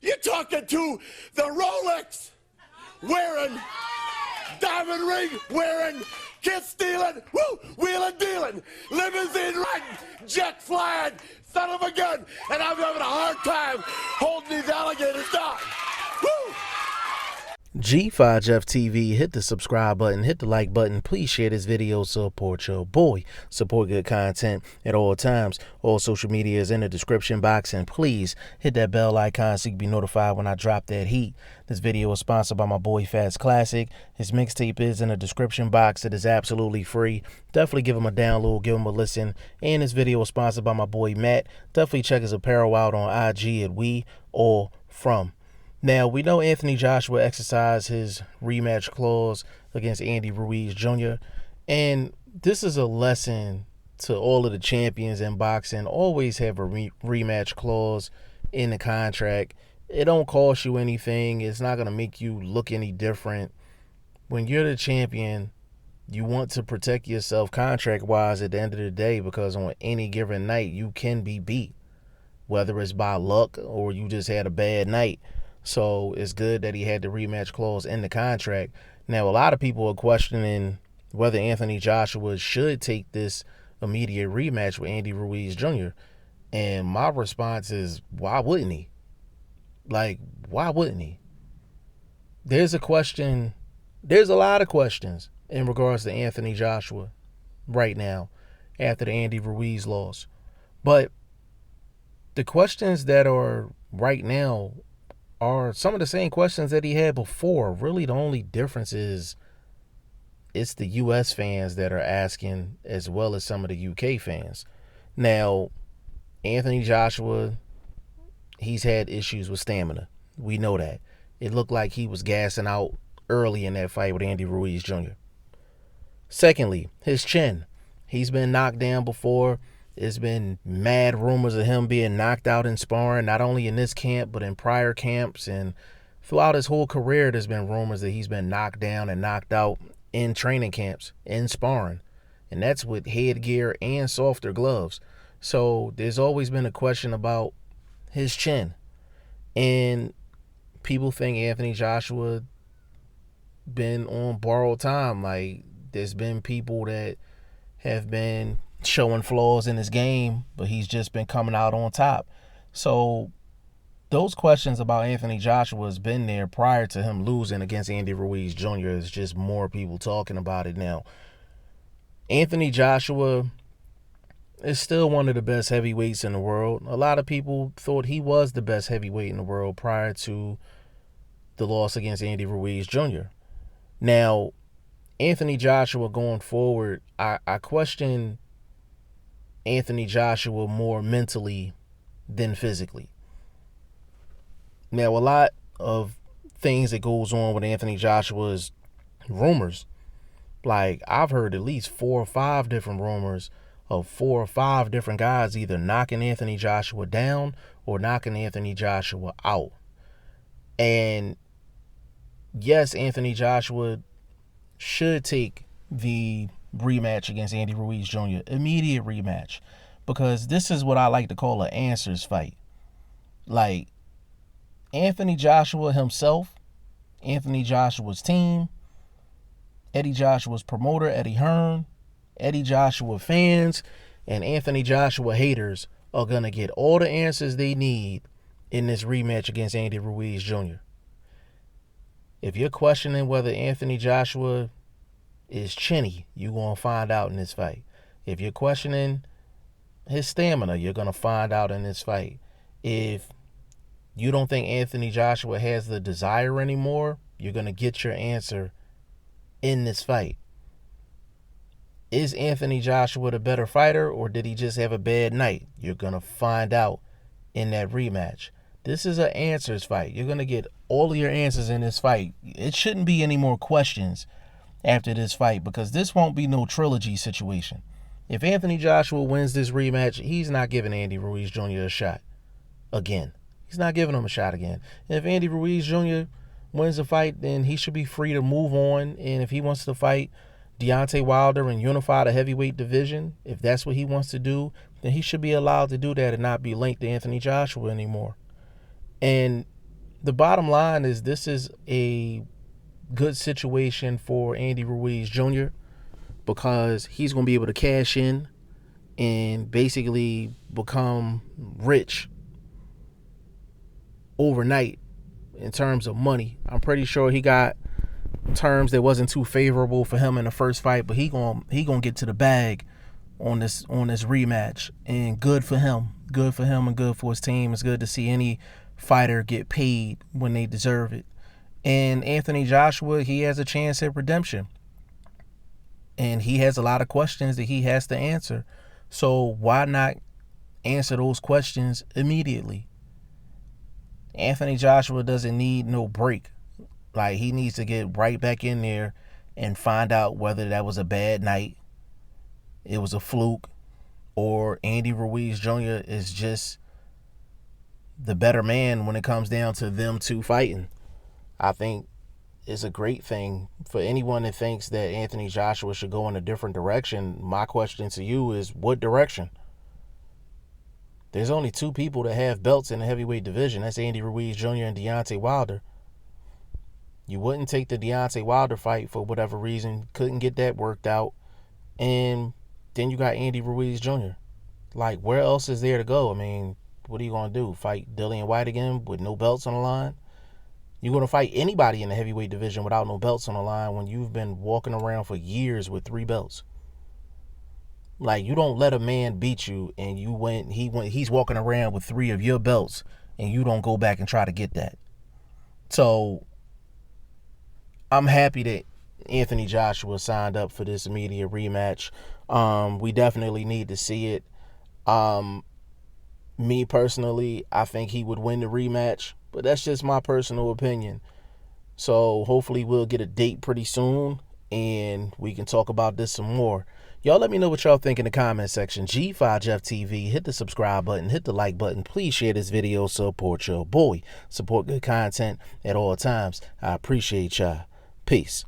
You're talking to the Rolex wearing, diamond ring wearing, kiss stealing, wheeling dealing, limousine riding, jet flying, son of a gun, and I'm having a hard time holding these alligators down. Woo! G5 Jeff TV, hit the subscribe button, hit the like button. Please share this video, support your boy. Support good content at all times. All social media is in the description box, and please hit that bell icon so you can be notified when I drop that heat. This video is sponsored by my boy Fast Classic. His mixtape is in the description box. It is absolutely free. Definitely give him a download, give him a listen. And this video is sponsored by my boy Matt. Definitely check his apparel out on IG at We All From. Now, we know Anthony Joshua exercised his rematch clause against Andy Ruiz Jr., and this is a lesson to all of the champions in boxing. Always have a rematch clause in the contract. It don't cost you anything. It's not going to make you look any different. When you're the champion, you want to protect yourself contract-wise at the end of the day, because on any given night, you can be beat, whether it's by luck or you just had a bad night. So it's good that he had the rematch clause in the contract. Now, a lot of people are questioning whether Anthony Joshua should take this immediate rematch with Andy Ruiz Jr. And my response is, why wouldn't he? Like, why wouldn't he? There's a question. There's a lot of questions in regards to Anthony Joshua right now after the Andy Ruiz loss. But the questions that are right now are some of the same questions that he had before. Really, the only difference is it's the U.S. fans that are asking, as well as some of the U.K. fans. Now, Anthony Joshua, he's had issues with stamina. We know that. It looked like he was gassing out early in that fight with Andy Ruiz Jr. Secondly, his chin. He's been knocked down before. There's been mad rumors of him being knocked out in sparring, not only in this camp, but in prior camps. And throughout his whole career, there's been rumors that he's been knocked down and knocked out in training camps, in sparring. And that's with headgear and softer gloves. So there's always been a question about his chin. And people think Anthony Joshua been on borrowed time. Like, there's been people that have been showing flaws in his game, but he's just been coming out on top. So those questions about Anthony Joshua has been there prior to him losing against Andy Ruiz Jr. It's just more people talking about it now. Anthony Joshua is still one of the best heavyweights in the world. A lot of people thought he was the best heavyweight in the world prior to the loss against Andy Ruiz Jr. Now, Anthony Joshua going forward, I question Anthony Joshua more mentally than physically. Now, a lot of things that goes on with Anthony Joshua is rumors. Like, I've heard at least 4 or 5 different rumors of 4 or 5 different guys either knocking Anthony Joshua down or knocking Anthony Joshua out. And yes, Anthony Joshua should take the rematch against Andy Ruiz Jr., immediate rematch, because this is what I like to call an answers fight. Like, Anthony Joshua himself, Anthony Joshua's team, Eddie Joshua's promoter, Eddie Hearn, Eddie Joshua fans, and Anthony Joshua haters are going to get all the answers they need in this rematch against Andy Ruiz Jr. If you're questioning whether Anthony Joshua is chinny, you're going to find out in this fight. If you're questioning his stamina, you're going to find out in this fight. If you don't think Anthony Joshua has the desire anymore, you're going to get your answer in this fight. Is Anthony Joshua the better fighter, or did he just have a bad night? You're going to find out in that rematch. This is an answers fight. You're going to get all of your answers in this fight. It shouldn't be any more questions after this fight, because this won't be no trilogy situation. If Anthony Joshua wins this rematch, he's not giving Andy Ruiz Jr. a shot again. He's not giving him a shot again. And if Andy Ruiz Jr. wins the fight, then he should be free to move on. And if he wants to fight Deontay Wilder and unify the heavyweight division, if that's what he wants to do, then he should be allowed to do that and not be linked to Anthony Joshua anymore. And the bottom line is this is a good situation for Andy Ruiz Jr. because he's going to be able to cash in and basically become rich overnight in terms of money. I'm pretty sure he got terms that wasn't too favorable for him in the first fight, but he gonna get to the bag on this rematch, and good for him. Good for him and good for his team. It's good to see any fighter get paid when they deserve it. And Anthony Joshua, he has a chance at redemption. And he has a lot of questions that he has to answer. So why not answer those questions immediately? Anthony Joshua doesn't need no break. Like, he needs to get right back in there and find out whether that was a bad night, it was a fluke, or Andy Ruiz Jr. is just the better man when it comes down to them two fighting. I think it's a great thing for anyone that thinks that Anthony Joshua should go in a different direction. My question to you is, what direction? There's only two people that have belts in the heavyweight division. That's Andy Ruiz Jr. and Deontay Wilder. You wouldn't take the Deontay Wilder fight for whatever reason. Couldn't get that worked out. And then you got Andy Ruiz Jr. Like, where else is there to go? I mean, what are you going to do? Fight Dillian White again with no belts on the line? You're going to fight anybody in the heavyweight division without no belts on the line when you've been walking around for years with 3 belts. Like, you don't let a man beat you and he's walking around with 3 of your belts and you don't go back and try to get that. So I'm happy that Anthony Joshua signed up for this immediate rematch. We definitely need to see it. Me personally, I think he would win the rematch, but that's just my personal opinion. So hopefully we'll get a date pretty soon and we can talk about this some more. Y'all let me know what y'all think in the comment section. G5 Jeff TV, hit the subscribe button, hit the like button. Please share this video, support your boy. Support good content at all times. I appreciate y'all. Peace.